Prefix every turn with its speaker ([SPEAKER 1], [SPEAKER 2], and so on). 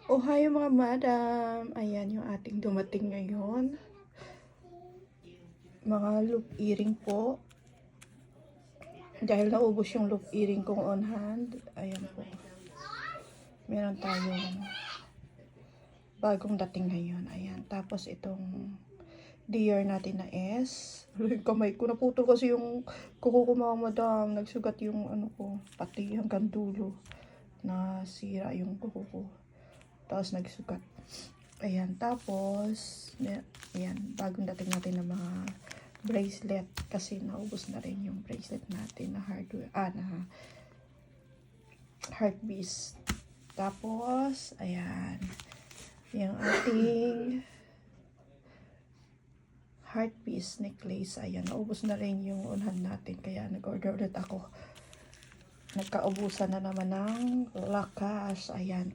[SPEAKER 1] Oh, hi mga madam. Ayan yung ating dumating ngayon. Mga loop earring po. Dahil naubos yung loop earring kong on hand. Ayan po. Meron tayong bagong dating ngayon. Ayan. Tapos itong Dior natin na S. Yung kamay ko. Naputol kasi yung kuko ko mga madam. Nagsugat yung ano ko. Pati hanggang dulo. Nasira yung kuko ko. Tapos nagsugat. Ayan, tapos, ayan, bagong dating natin ng mga bracelet. Kasi naubos na rin yung bracelet natin na hardware, na heart beads. Tapos, ayan, yung ating heart piece necklace. Ayan, naubos na rin yung unhan natin. Kaya nag-order ulit ako. Nagkaubusan na naman ng lakas. Ayan,